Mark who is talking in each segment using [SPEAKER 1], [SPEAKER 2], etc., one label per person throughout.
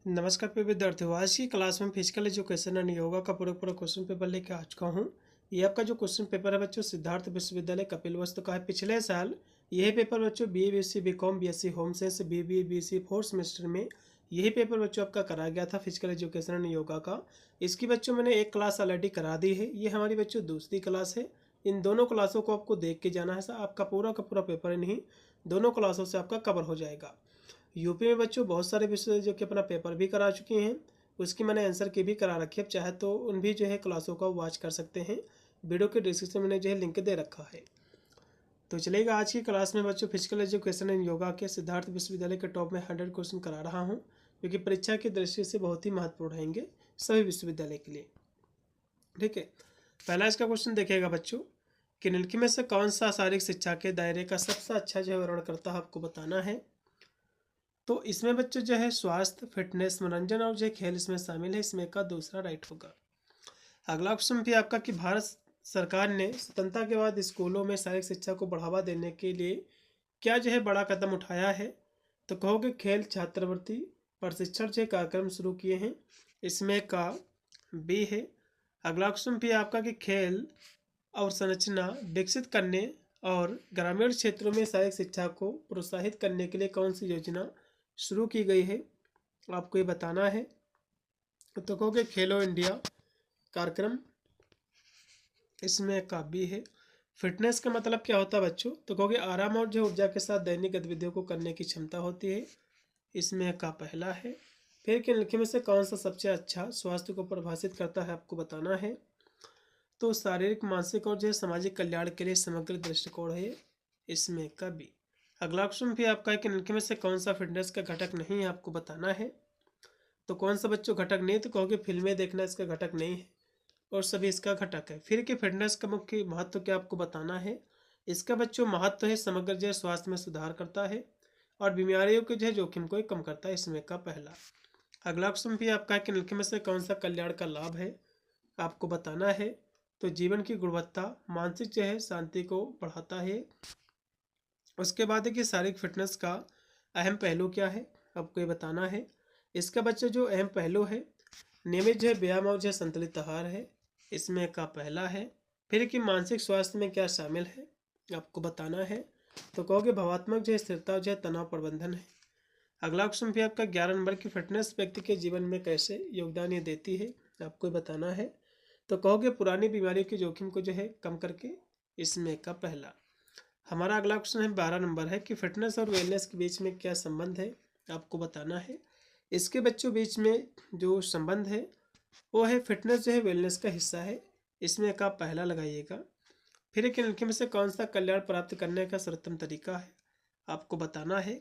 [SPEAKER 1] नमस्कार प्रिय विद्यार्थियों। आज की क्लास में फिजिकल एजुकेशन एंड योगा का पूरा क्वेश्चन पेपर लेके आ चुका हूँ। ये आपका जो क्वेश्चन पेपर है बच्चों सिद्धार्थ विश्वविद्यालय कपिलवस्तु का है। पिछले साल यही पेपर बच्चों BA BSc BCom BSc home science BBA BSc fourth semester में यही पेपर बच्चों आपका कराया गया था फिजिकल एजुकेशन एंड योगा का। इसकी बच्चों मैंने एक क्लास ऑलरेडी करा दी है। ये हमारी बच्चों दूसरी क्लास है। इन दोनों क्लासों को आपको देख के जाना है। आपका पूरा का पूरा पेपर नहीं दोनों क्लासों से आपका कवर हो जाएगा। यूपी में बच्चों बहुत सारे विषय जो कि अपना पेपर भी करा चुके हैं, उसकी मैंने आंसर की भी करा रखी है। चाहे तो उन भी जो है क्लासों का वॉच कर सकते हैं। वीडियो के डिस्क्रिप्शन में मैंने जो है लिंक दे रखा है। तो चलेगा आज की क्लास में बच्चों फिजिकल एजुकेशन एंड योगा के सिद्धार्थ विश्वविद्यालय के टॉप में 100 क्वेश्चन करा रहा हूँ, जो कि परीक्षा की दृष्टि से बहुत ही महत्वपूर्ण रहेंगे सभी विश्वविद्यालय के लिए। ठीक है, पहला इसका क्वेश्चन देखिएगा बच्चों कि निम्नलिखित में से कौन सा शारीरिक शिक्षा के दायरे का सबसे अच्छा जो है वर्णन करता है, आपको बताना है। तो इसमें बच्चों जो है स्वास्थ्य, फिटनेस, मनोरंजन और जो खेल इसमें शामिल है। इसमें का दूसरा राइट होगा। अगला क्वेश्चन भी आपका कि भारत सरकार ने स्वतंत्रता के बाद स्कूलों में शारीरिक शिक्षा को बढ़ावा देने के लिए क्या जो है बड़ा कदम उठाया है। तो कहोगे खेल छात्रवृत्ति प्रशिक्षण जो कार्यक्रम शुरू किए हैं। इसमें का बी है। अगला क्वेश्चन भी आपका कि खेल और संरचना विकसित करने और ग्रामीण क्षेत्रों में शारीरिक शिक्षा को प्रोत्साहित करने के लिए कौन सी योजना शुरू की गई है, आपको ये बताना है। तो कहोगे खेलो इंडिया कार्यक्रम। इसमें का बी है। फिटनेस का मतलब क्या होता है बच्चों। तो कहोगे आराम और जो ऊर्जा के साथ दैनिक गतिविधियों को करने की क्षमता होती है। इसमें का पहला है। फिर के निम्नलिखित में से कौन सा सबसे अच्छा स्वास्थ्य को परिभाषित करता है, आपको बताना है। तो शारीरिक, मानसिक और जो है सामाजिक कल्याण के लिए समग्र दृष्टिकोण है। इसमें का बी। अगला क्वेश्चन भी आपका है कि निम्नलिखित में से कौन सा फिटनेस का घटक नहीं है, आपको बताना है। तो कौन सा बच्चों घटक नहीं, तो कहोगे फिल्में देखना इसका घटक नहीं है और सभी इसका घटक है। फिर कि फिटनेस का मुख्य महत्व क्या, आपको बताना है। इसका बच्चों महत्व है समग्र जो है स्वास्थ्य में सुधार करता है और बीमारियों के जो है जोखिम को कम करता है। इसमें का पहला। अगला क्वेश्चन भी आपका है कि निम्नलिखित में से कौन सा कल्याण का लाभ है, आपको बताना है। तो जीवन की गुणवत्ता, मानसिक जो है शांति को बढ़ाता है। उसके बाद है कि शारीरिक फिटनेस का अहम पहलू क्या है, आपको ये बताना है। इसका बच्चे जो अहम पहलू है नियमित जो है व्यायाम और जो है संतुलित आहार है। इसमें का पहला है। फिर कि मानसिक स्वास्थ्य में क्या शामिल है, आपको बताना है। तो कहोगे भावात्मक जो है स्थिरता जो है तनाव प्रबंधन है। अगला क्वेश्चन भी आपका 11 नंबर की फिटनेस व्यक्ति के जीवन में कैसे योगदान ये देती है, आपको बताना है। तो कहोगे पुरानी बीमारियों के जोखिम को जो है कम करके। इसमें का पहला। हमारा अगला क्वेश्चन है 12 नंबर है कि फिटनेस और वेलनेस के बीच में क्या संबंध है, आपको बताना है। इसके बच्चों बीच में जो संबंध है वो है फिटनेस जो है वेलनेस का हिस्सा है। इसमें का पहला लगाइएगा। फिर एक निम्नलिखित में से कौन सा कल्याण प्राप्त करने का सर्वोत्तम तरीका है, आपको बताना है।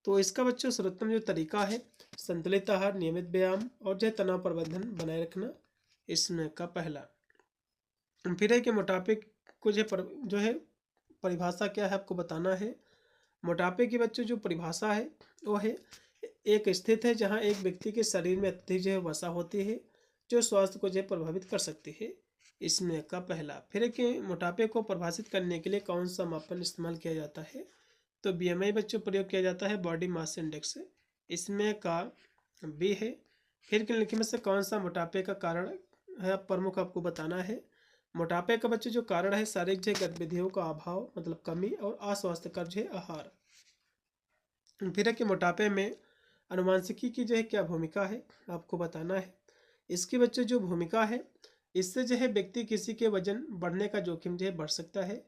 [SPEAKER 1] तो इसका बच्चों सर्वोत्तम जो तरीका है संतुलित आहार, नियमित व्यायाम और जो है तनाव प्रबंधन बनाए रखना। इसमें का पहला। फिर है कि मोटापे को जो है परिभाषा क्या है, आपको बताना है। मोटापे की बच्चों जो परिभाषा है वो है एक स्थिति है जहां एक व्यक्ति के शरीर में अत्यधिक जो है वसा होती है जो स्वास्थ्य को जो है प्रभावित कर सकती है। इसमें का पहला। फिर कि मोटापे को परिभाषित करने के लिए कौन सा मापन इस्तेमाल किया जाता है। तो BMI बच्चों प्रयोग किया जाता है, बॉडी मास इंडेक्स। इसमें का बी है। फिर के निम्नलिखित में से कौन सा मोटापे का कारण है प्रमुख, आपको बताना है। मोटापे का बच्चे जो कारण है शारीरिक जो गतिविधियों का अभाव मतलब कमी और अस्वास्थ्यकर जो है आहार। फिर है कि मोटापे में अनुवांशिकी की जो है क्या भूमिका है, आपको बताना है। इसकी बच्चे जो भूमिका है इससे जो है व्यक्ति किसी के वजन बढ़ने का जोखिम जो है बढ़ सकता है।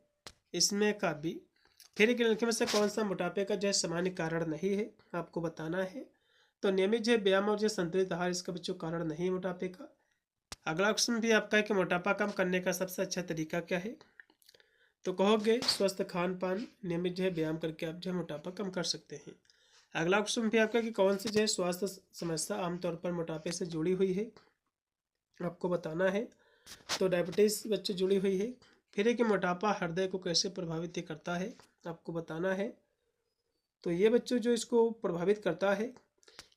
[SPEAKER 1] इसमें का बी। फिर के निम्नलिखित में से कौन सा मोटापे का जो है सामान्य कारण नहीं है, आपको बताना है। तो नियमित जो है व्यायाम और जो संतुलित आहार इसका बच्चों कारण नहीं मोटापे का। अगला क्वेश्चन भी आपका है कि मोटापा कम करने का सबसे अच्छा तरीका क्या है। तो कहोगे स्वस्थ खान पान, नियमित जो है व्यायाम करके आप जो है मोटापा कम कर सकते हैं। अगला क्वेश्चन भी आपका कि कौन सी जो है स्वास्थ्य समस्या आमतौर पर मोटापे से जुड़ी हुई है, आपको बताना है। तो डायबिटीज बच्चे जुड़ी हुई है। फिर है कि मोटापा हृदय को कैसे प्रभावित करता है, आपको बताना है। तो ये बच्चों जो इसको प्रभावित करता है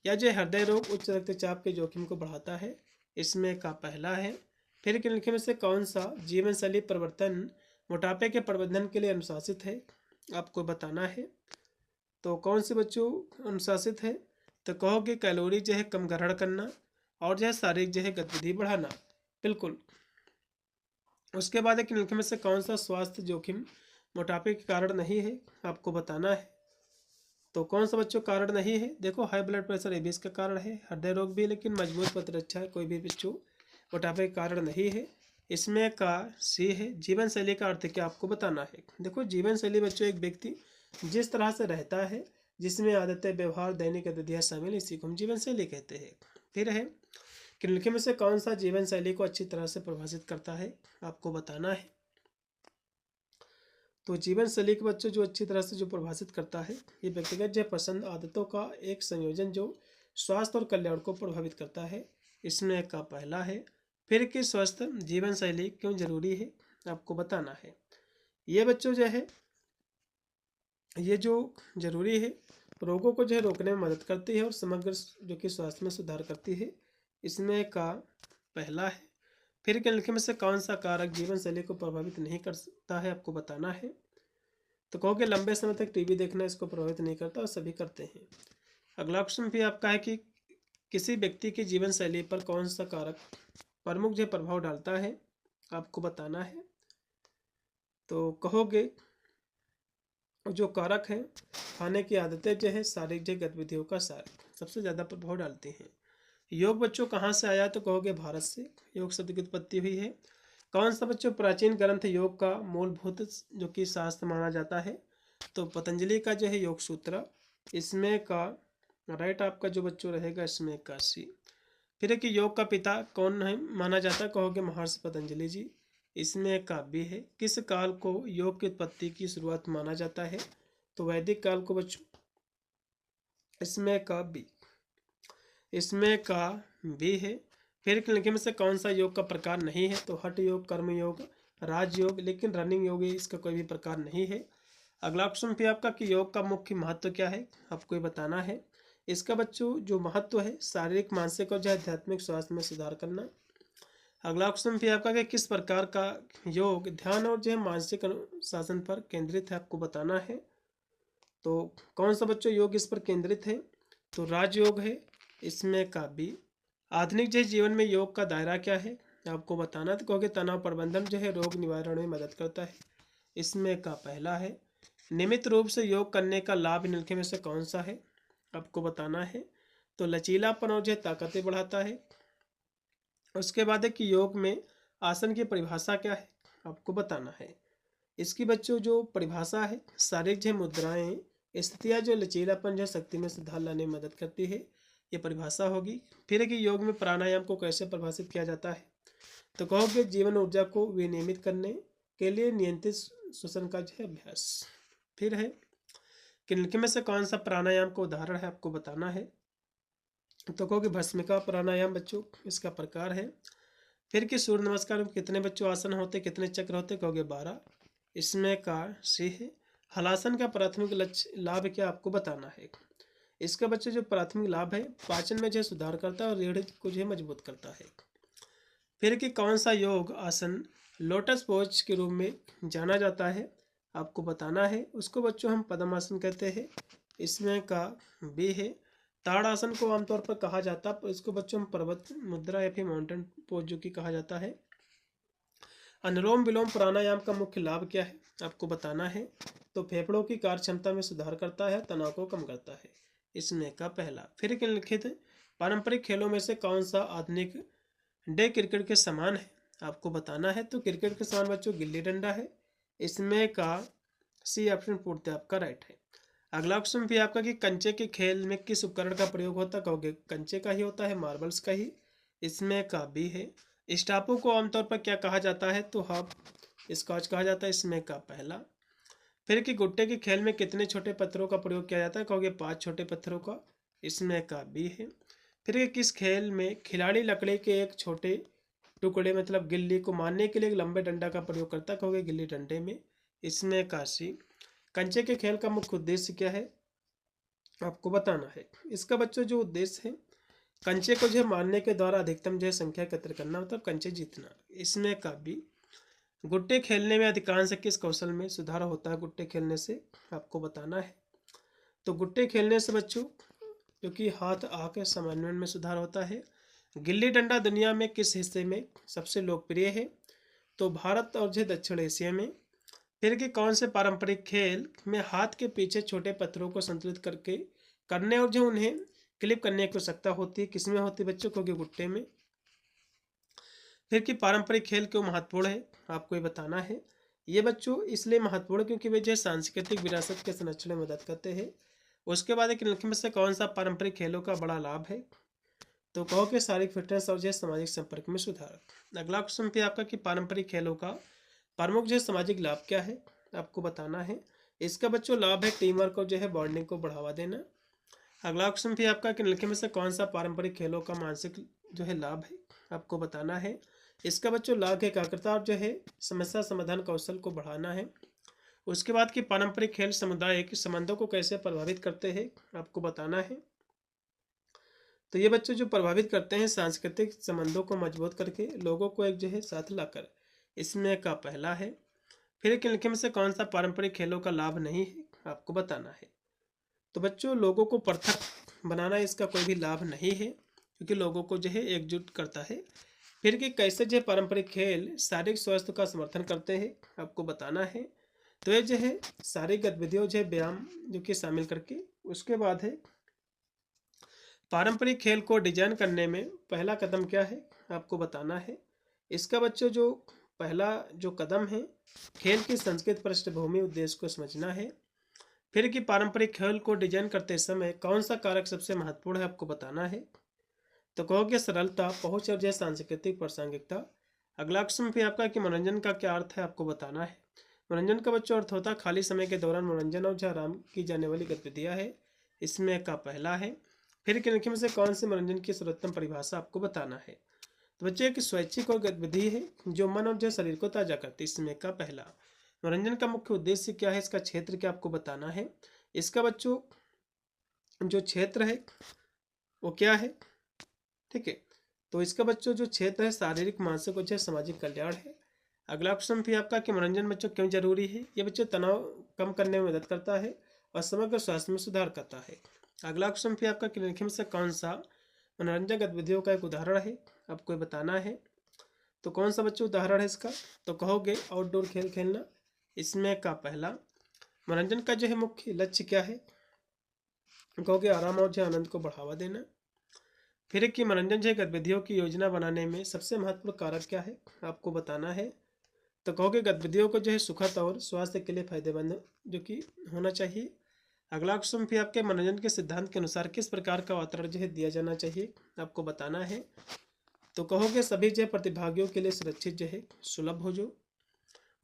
[SPEAKER 1] या जो हृदय रोग, उच्च रक्तचाप के जोखिम को बढ़ाता है। इसमें का पहला है। फिर के निम्नलिखित में से कौन सा जीवन शैली परिवर्तन मोटापे के प्रबंधन के लिए अनुशासित है, आपको बताना है। तो कौन से बच्चों अनुशासित है। तो कहोगे कैलोरी जो है कम ग्रहण करना और जो है शारीरिक जो है गतिविधि बढ़ाना। बिल्कुल। उसके बाद है कि निम्नलिखित में से कौन सा स्वास्थ्य जोखिम मोटापे के कारण नहीं है, आपको बताना है। तो कौन सा बच्चों कारण नहीं है? देखो हाई ब्लड प्रेशर ये भी इसका कारण है, हृदय रोग भी, लेकिन मजबूत प्रतिरक्षा है कोई भी बच्चों मोटापे के कारण नहीं है। इसमें का सी है। जीवन शैली का अर्थ क्या आपको बताना है। देखो जीवन शैली बच्चों एक व्यक्ति जिस तरह से रहता है, जिसमें आदतें, व्यवहार, दैनिक गतिविधियां शामिल, इसी को हम जीवन शैली कहते हैं। फिर है कि निम्नलिखित में से कौन सा जीवन शैली को अच्छी तरह से प्रभावित करता है, आपको बताना है। तो जीवन शैली के बच्चों जो अच्छी तरह से जो प्रभावित करता है, ये व्यक्तिगत जो पसंद आदतों का एक संयोजन जो स्वास्थ्य और कल्याण को प्रभावित करता है। इसमें का पहला है। फिर कि स्वस्थ जीवन शैली क्यों जरूरी है, आपको बताना है। ये बच्चों जो है ये जो जरूरी है, रोगों को जो है रोकने में मदद करती है और समग्र जो कि स्वास्थ्य में सुधार करती है। इसमें का पहला है। फिर के निम्नलिखित में से कौन सा कारक जीवन शैली को प्रभावित नहीं करता है, आपको बताना है। तो कहोगे लंबे समय तक टीवी देखना इसको प्रभावित नहीं करता और सभी करते हैं। अगला क्वेश्चन भी आपका है कि किसी व्यक्ति की जीवन शैली पर कौन सा कारक प्रमुख जो प्रभाव डालता है, आपको बताना है। तो कहोगे जो कारक है खाने की आदतें जो है शारीरिक गतिविधियों का सबसे ज़्यादा प्रभाव डालती हैं। योग बच्चों कहाँ से आया, तो कहोगे भारत से योग शब्द की उत्पत्ति हुई है। कौन सा बच्चों प्राचीन ग्रंथ योग का मूलभूत जो कि शास्त्र माना जाता है, तो पतंजलि का जो है योग सूत्र। इसमें का राइट आपका जो बच्चों रहेगा इसमें का सी। फिर है कि योग का पिता कौन है माना जाता है, कहोगे महर्षि पतंजलि जी। इसमें का भी है। किस काल को योग की उत्पत्ति की शुरुआत माना जाता है, तो वैदिक काल को बच्चों। इसमें का भी। इसमें का भी है। फिर निम्नलिखित में से कौन सा योग का प्रकार नहीं है, तो हठ योग, कर्म योग, राजयोग, लेकिन रनिंग योग इसका कोई भी प्रकार नहीं है। अगला क्वेश्चन भी आपका कि योग का मुख्य महत्व क्या है, आपको ये बताना है। इसका बच्चों जो महत्व है शारीरिक, मानसिक और जो आध्यात्मिक स्वास्थ्य में सुधार करना। अगला क्वेश्चन भी आपका कि किस प्रकार का योग ध्यान और जो है मानसिक अनुशासन पर केंद्रित है, आपको बताना है। तो कौन सा बच्चों योग इस पर केंद्रित है, तो राजयोग है। इसमें का भी। आधुनिक जो जीवन में योग का दायरा क्या है, आपको बताना। तो कहोगे तनाव प्रबंधन जो है रोग निवारण में मदद करता है। इसमें का पहला है। नियमित रूप से योग करने का लाभ निम्नलिखित में से कौन सा है, आपको बताना है। तो लचीलापन और जो है ताकतें बढ़ाता है। उसके बाद है कि योग में आसन की परिभाषा क्या है, आपको बताना है। इसकी बच्चों जो परिभाषा है शारीरिक जो मुद्राएं, स्थितियाँ जो लचीलापन जो शक्ति में सुधार लाने में मदद करती है, ये परिभाषा होगी। फिर है कि योग में प्राणायाम को कैसे परिभाषित किया जाता है, तो कहोगे जीवन ऊर्जा को विनियमित करने के लिए नियंत्रित श्वसन का जो है अभ्यास। फिर है कि निम्नलिखित में से कौन सा प्राणायाम का उदाहरण है, आपको बताना है। तो कहोगे भस्मिका प्राणायाम बच्चों इसका प्रकार है। फिर कि सूर्य नमस्कार में कितने बच्चों आसन होते, कितने चक्र होते, कहोगे 12। इसमें का सी है। हलासन का प्राथमिक लक्ष्य लाभ क्या, आपको बताना है। इसका बच्चे जो प्राथमिक लाभ है पाचन में जो सुधार करता है और रीढ़ को जो मजबूत करता है। फिर कि कौन सा योग आसन लोटस पोज के रूप में जाना जाता है, आपको बताना है। उसको बच्चों हम पद्मासन कहते हैं। इसमें का भी है। ताड़ासन को आमतौर पर कहा जाता है, इसको बच्चों हम पर्वत मुद्रा या फिर माउंटेन पोज जो कि कहा जाता है। अनुलोम विलोम प्राणायाम का मुख्य लाभ क्या है, आपको बताना है। तो फेफड़ों की कार्य क्षमता में सुधार करता है, तनाव को कम करता है। इसमें का पहला। फिर के लिखित पारंपरिक खेलों में से कौन सा आधुनिक डे क्रिकेट के समान है, आपको बताना है। तो क्रिकेट के समान बच्चों गिल्ली डंडा है। इसमें का सी ऑप्शन पूर्णतः आपका राइट है। अगला ऑप्शन भी आपका कि कंचे के खेल में किस उपकरण का प्रयोग होता है, कहोगे कंचे का ही होता है, मार्बल्स का ही। इसमें का भी है। स्टापों को आमतौर पर क्या कहा जाता है, तो हाफ स्कॉच कहा जाता है। इसमें का पहला। फिर कि गुट्टे के खेल में कितने छोटे पत्थरों का प्रयोग किया जाता है, कहोगे 5 छोटे पत्थरों का। इसमें का भी है। फिर कि किस खेल में खिलाड़ी लकड़ी के एक छोटे टुकड़े मतलब गिल्ली को मारने के लिए एक लंबे डंडा का प्रयोग करता है, कहोगे गिल्ली डंडे में। इसमें का सी। कंचे के खेल का मुख्य उद्देश्य क्या है, आपको बताना है। इसका बच्चों जो उद्देश्य है कंचे को जो मारने के द्वारा अधिकतम जो संख्या एकत्र करना, मतलब कंचे जीतना। इसमें का भी। गुट्टे खेलने में अधिकांश किस कौशल में सुधार होता है गुट्टे खेलने से, आपको बताना है। तो गुट्टे खेलने से बच्चों जो कि हाथ आंख समन्वय में सुधार होता है। गिल्ली डंडा दुनिया में किस हिस्से में सबसे लोकप्रिय है? तो भारत और जो दक्षिण एशिया में। फिर कि कौन से पारंपरिक खेल में हाथ के पीछे छोटे पत्थरों को संतुलित करके करने और जो उन्हें क्लिप करने की आवश्यकता होती है, किसमें होती है बच्चों? क्योंकि गुट्टे में। फिर कि पारंपरिक खेल क्यों महत्वपूर्ण है, आपको ये बताना है। ये बच्चों इसलिए महत्वपूर्ण क्योंकि वे जो सांस्कृतिक विरासत के संरक्षण में मदद करते हैं। उसके बाद एक निम्नलिखित में से कौन सा पारंपरिक खेलों का बड़ा लाभ है? तो कहो कि शारीरिक फिटनेस और जो सामाजिक संपर्क में सुधार। अगला क्वेश्चन पे आपका कि पारंपरिक खेलों का प्रमुख जो सामाजिक लाभ क्या है, आपको बताना है। इसका बच्चों लाभ है टीम वर्क और जो है बॉन्डिंग को बढ़ावा देना। अगला क्वेश्चन भी आपका कि निम्नलिखित में से कौन सा पारंपरिक खेलों का मानसिक जो है लाभ है, आपको बताना है। इसका बच्चों लाभ है एकाग्रता और जो है समस्या समाधान कौशल को बढ़ाना है। उसके बाद कि पारंपरिक खेल समुदाय के संबंधों को कैसे प्रभावित करते हैं, आपको बताना है। तो ये बच्चे जो प्रभावित करते हैं सांस्कृतिक संबंधों को मजबूत करके लोगों को एक जो है साथ लाकर, इसमें का पहला है। फिर एक निम्नलिखित में से कौन सा पारंपरिक खेलों का लाभ नहीं है, आपको बताना है। तो बच्चों लोगों को पृथक बनाना इसका कोई भी लाभ नहीं है, क्योंकि लोगों को जो है एकजुट करता है। फिर कि कैसे जो पारंपरिक खेल शारीरिक स्वास्थ्य का समर्थन करते हैं, आपको बताना है। तो ये जो है शारीरिक गतिविधियों जो है व्यायाम जो कि शामिल करके। उसके बाद है पारंपरिक खेल को डिजाइन करने में पहला कदम क्या है, आपको बताना है। इसका बच्चों जो पहला जो कदम है खेल की संस्कृत पृष्ठभूमि उद्देश्य को समझना है। फिर कि पारंपरिक खेल को डिजाइन करते समय कौन सा कारक सबसे महत्वपूर्ण है, आपको बताना है। तो कहोगे सरलता, पहुंच और जय सांस्कृतिक प्रासंगिकता। अगला क्वेश्चन भी आपका कि मनोरंजन का क्या अर्थ है, आपको बताना है। मनोरंजन का बच्चों अर्थ होता है खाली समय के दौरान मनोरंजन और जो आराम की जाने वाली गतिविधियां है, इसमें का पहला है। फिर के निम्नलिखित में से कौन से मनोरंजन की सर्वोत्तम परिभाषा, आपको बताना है। तो बच्चों एक स्वैच्छिक और गतिविधि है जो मन और जो शरीर को ताजा करती है, इसमें का पहला। मनोरंजन का मुख्य उद्देश्य क्या है, इसका क्षेत्र क्या आपको बताना है। इसका बच्चों जो क्षेत्र है वो क्या है, ठीक है। तो इसका बच्चों जो क्षेत्र है शारीरिक मानसिक और सामाजिक कल्याण है। अगला क्वेश्चन भी आपका कि मनोरंजन बच्चों क्यों जरूरी है। ये बच्चों तनाव कम करने में मदद करता है और समग्र स्वास्थ्य में सुधार करता है। अगला क्वेश्चन भी आपका कि निम्नलिखित में से कौन सा मनोरंजन गतिविधियों का एक उदाहरण है, आपको बताना है। तो कौन सा बच्चों उदाहरण है इसका, तो कहोगे आउटडोर खेल खेलना, इसमें का पहला। मनोरंजन का जो है मुख्य लक्ष्य क्या है, कहोगे आराम और जो आनंद को बढ़ावा देना। फिर कि मनोरंजन जो गतिविधियों की योजना बनाने में सबसे महत्वपूर्ण कारक क्या है, आपको बताना है। तो कहोगे गतिविधियों को जो है सुखद और स्वास्थ्य के लिए फायदेमंद जो कि होना चाहिए। अगला क्वेश्चन भी आपके मनोरंजन के सिद्धांत के अनुसार किस प्रकार का वातावरण जो है दिया जाना चाहिए, आपको बताना है। तो कहोगे सभी जो प्रतिभागियों के लिए सुरक्षित जो है सुलभ हो जो।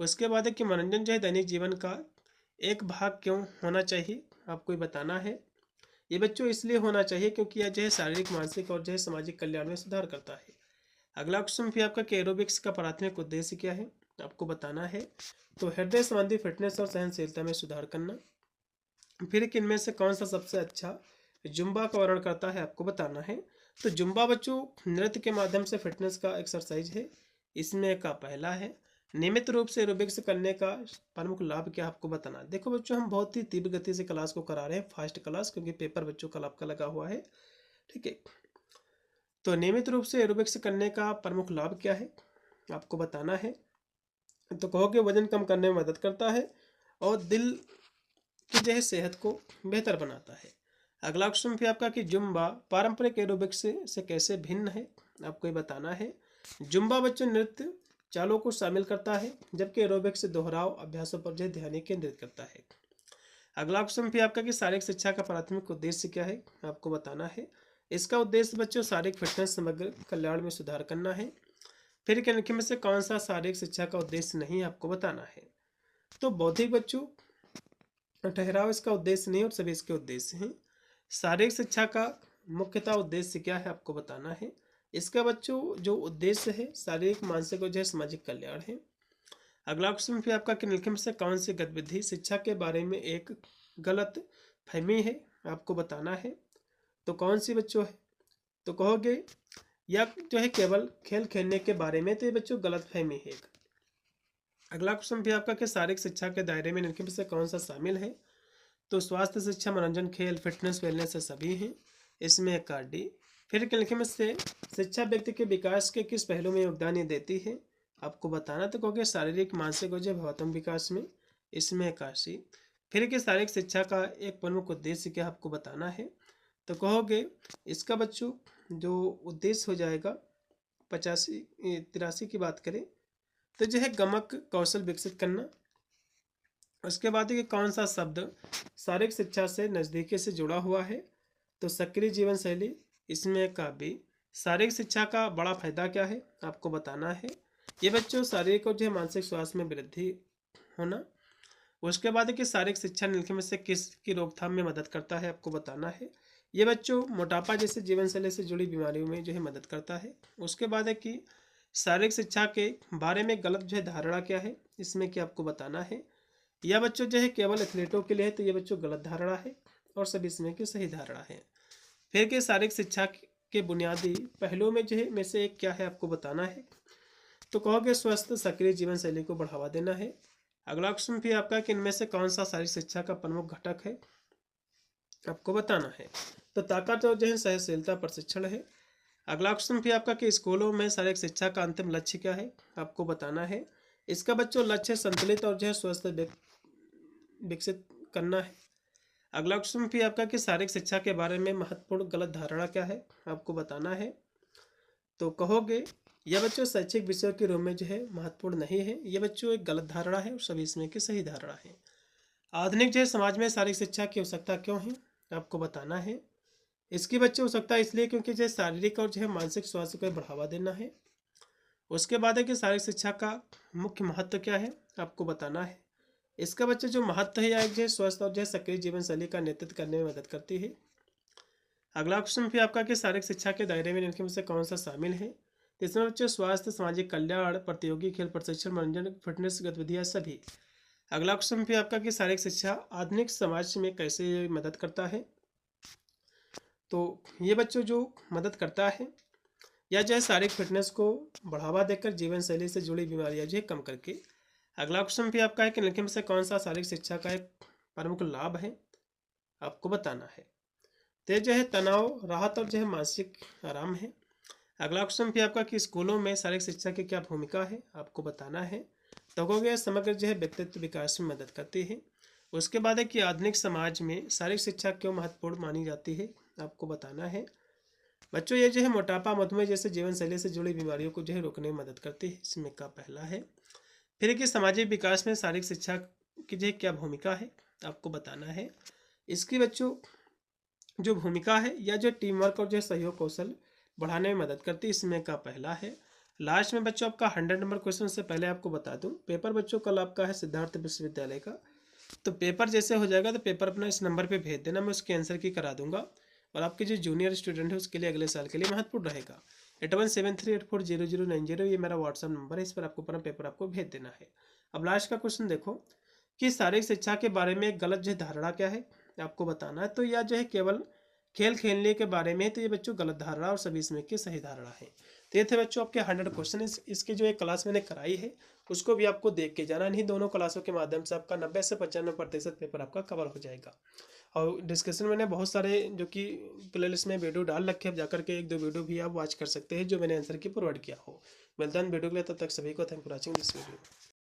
[SPEAKER 1] उसके बाद है कि मनोरंजन जो है दैनिक जीवन का एक भाग क्यों होना चाहिए, आपको बताना है। ये बच्चों इसलिए होना चाहिए क्योंकि यह जो है शारीरिक मानसिक और जो है सामाजिक कल्याण में सुधार करता है। अगला क्वेश्चन भी आपका कि एरोबिक्स का प्राथमिक उद्देश्य क्या है, आपको बताना है। तो हृदय संबंधी फिटनेस और सहनशीलता में सुधार करना। फिर किनमें से कौन सा सबसे अच्छा जुम्बा का वर्णन करता है, आपको बताना है। तो जुम्बा बच्चों नृत्य के माध्यम से फिटनेस का एक्सरसाइज है, इसमें का पहला है। नियमित रूप से एरोबिक्स करने का प्रमुख लाभ क्या आपको बताना। देखो बच्चों हम बहुत ही तीव्र गति से क्लास को करा रहे हैं, फास्ट क्लास, क्योंकि पेपर बच्चों कल आपका लगा हुआ है, ठीक है। तो नियमित रूप से एरोबिक्स करने का प्रमुख लाभ क्या है, आपको बताना है। तो कहोगे वजन कम करने में मदद करता है और दिल की जो है सेहत को बेहतर बनाता है। अगला क्वेश्चन भी आपका कि जुम्बा पारंपरिक एरोबिक्स से कैसे भिन्न है, आपको ये बताना है। जुम्बा बच्चों नृत्य चालों को शामिल करता है, जबकि एरोबिक्स दोहराव अभ्यासों पर जो ध्यान केंद्रित करता है। अगला क्वेश्चन भी आपका कि शारीरिक शिक्षा का प्राथमिक उद्देश्य क्या है, आपको बताना है। इसका उद्देश्य बच्चों शारीरिक फिटनेस समग्र कल्याण में सुधार करना है। फिर के निम्नलिखित में से कौन सा शारीरिक शिक्षा का उद्देश्य नहीं, आपको बताना है। तो बौद्धिक बच्चों ठहराव इसका उद्देश्य नहीं और सभी इसके उद्देश्य हैं। शारीरिक शिक्षा का मुख्यतः उद्देश्य क्या है, आपको बताना है। इसका बच्चों जो उद्देश्य है शारीरिक मानसिक और जो सामाजिक कल्याण है। अगला क्वेश्चन भी आपका कि निम्नलिखित में से कौन सी गतिविधि शिक्षा के बारे में एक गलत फहमी है, आपको बताना है। तो कौन सी बच्चों है, तो कहोगे या जो है केवल खेल खेलने के बारे में, तो ये बच्चों गलत फहमी है। अगला क्वेश्चन भी आपका कि शारीरिक शिक्षा के दायरे में निम्नलिखित में से कौन सा शामिल है। तो स्वास्थ्य शिक्षा मनोरंजन खेल फिटनेस वेलनेस से सभी हैं। इसमें का डी। फिर के लिखे में से शिक्षा व्यक्ति के विकास के किस पहलू में योगदान देती है, आपको बताना। तो कहोगे शारीरिक, मानसिक और भावनात्मक विकास में, इसमें का सी। फिर के शारीरिक शिक्षा का एक प्रमुख उद्देश्य क्या आपको बताना है। तो कहोगे इसका बच्चों जो उद्देश्य हो जाएगा 83 की बात करें तो जो है गमक कौशल विकसित करना। उसके बाद है कि कौन सा शब्द शारीरिक शिक्षा से नज़दीकी से जुड़ा हुआ है। तो सक्रिय जीवन शैली, इसमें का भी। शारीरिक शिक्षा का बड़ा फायदा क्या है आपको बताना है। ये बच्चों शारीरिक और मानसिक स्वास्थ्य में वृद्धि होना। उसके बाद है कि शारीरिक शिक्षा निम्नलिखित में से किसकी रोकथाम में मदद करता है आपको बताना है। ये बच्चों मोटापा जैसे जीवन शैली से जुड़ी बीमारियों में मदद करता है। उसके बाद है कि शारीरिक शिक्षा के बारे में गलत धारणा क्या है, इसमें क्या आपको बताना है। यह बच्चों केवल एथलीटों के लिए है, तो ये बच्चों गलत धारणा है और सभी इसमें की सही धारणा है। फिर के शारीरिक शिक्षा के बुनियादी पहलुओं में से एक क्या है आपको बताना है। तो कहोगे स्वस्थ सक्रिय जीवन शैली को बढ़ावा देना है। अगला क्वेश्चन भी आपका कि इनमें से कौन सा शारीरिक शिक्षा का प्रमुख घटक है आपको बताना है। तो ताकत और सहनशीलता प्रशिक्षण है। अगला क्वेश्चन भी आपका कि स्कूलों में शारीरिक शिक्षा का अंतिम लक्ष्य क्या है आपको बताना है। इसका बच्चों लक्ष्य संतुलित और स्वस्थ विकसित करना है। अगला क्वेश्चन भी आपका कि शारीरिक शिक्षा के बारे में महत्वपूर्ण गलत धारणा क्या है आपको बताना है। तो कहोगे यह बच्चों शैक्षिक विषयों के रूप में महत्वपूर्ण नहीं है, यह बच्चों एक गलत धारणा है और सभी इसमें की सही धारणा है। आधुनिक समाज में शारीरिक शिक्षा की आवश्यकता क्यों है आपको बताना है। इसकी बच्चों आवश्यकता इसलिए क्योंकि शारीरिक और मानसिक स्वास्थ्य को बढ़ावा देना है। उसके बाद है कि शारीरिक शिक्षा का मुख्य महत्व क्या है आपको बताना है। इसका बच्चा जो महत्व है यह स्वस्थ और सक्रिय जीवन शैली का नेतृत्व करने में मदद करती है। अगला क्वेश्चन भी आपका कि शारीरिक शिक्षा के दायरे में इनके में से कौन सा शामिल है। तो इसमें बच्चों स्वास्थ्य, सामाजिक कल्याण, प्रतियोगी खेल प्रशिक्षण, मनोरंजन, फिटनेस गतिविधियाँ सभी। अगला क्वेश्चन भी आपका कि शारीरिक शिक्षा आधुनिक समाज में कैसे मदद करता है। तो ये बच्चों जो मदद करता है या शारीरिक फिटनेस को बढ़ावा देकर जीवन शैली से जुड़ी बीमारियां कम करके। अगला क्वेश्चन भी आपका है कि निम्नलिखित में से कौन सा शारीरिक शिक्षा का एक प्रमुख लाभ है आपको बताना है। तो तनाव राहत और मानसिक आराम है। अगला क्वेश्चन भी आपका कि स्कूलों में शारीरिक शिक्षा की क्या भूमिका है आपको बताना है। तो कहोगे समग्र व्यक्तित्व विकास में मदद करती है। उसके बाद है कि आधुनिक समाज में शारीरिक शिक्षा क्यों महत्वपूर्ण मानी जाती है आपको बताना है। बच्चों ये मोटापा, मधुमेह जैसे जीवन शैली से जुड़ी बीमारियों को रोकने में मदद करती है, इसमें का पहला है। फिर कि सामाजिक विकास में शारीरिक शिक्षा की क्या भूमिका है आपको बताना है। इसकी बच्चों जो भूमिका है या टीम वर्क और सहयोग कौशल बढ़ाने में मदद करती है, इसमें का पहला है। लास्ट में बच्चों आपका 100 नंबर क्वेश्चन से पहले आपको बता दूं पेपर बच्चों कल आपका है सिद्धार्थ विश्वविद्यालय का। तो पेपर जैसे हो जाएगा तो पेपर अपना इस नंबर पे भेज देना, मैं उसके आंसर की करा दूंगा और आपके जो जूनियर स्टूडेंट है उसके लिए अगले साल के लिए महत्वपूर्ण रहेगा। 8173840090 ये मेरा व्हाट्सअप नंबर है, इस पर आपको अपना पेपर आपको भेज देना है। अब लास्ट का क्वेश्चन देखो कि शारीरिक शिक्षा के बारे में एक गलत धारणा क्या है आपको बताना है। तो यह केवल खेल खेलने के बारे में है, तो ये बच्चों गलत धारणा और सभी इसमें की सही धारणा है। तो ये थे बच्चों आपके 100 क्वेश्चन। इसकी जो एक क्लास मैंने कराई है उसको भी आपको देख के जाना, नहीं दोनों क्लासों के माध्यम से आपका 90 से 95% पेपर आपका कवर हो जाएगा। और डिस्कशन मैंने बहुत सारे जो कि प्लेलिस्ट में वीडियो डाल रखे हैं, आप जाकर के 1-2 वीडियो भी आप वॉच कर सकते हैं जो मैंने आंसर की प्रोवाइड किया हो। मिलता है वीडियो के लिए, तब तक सभी को thank for watching this video.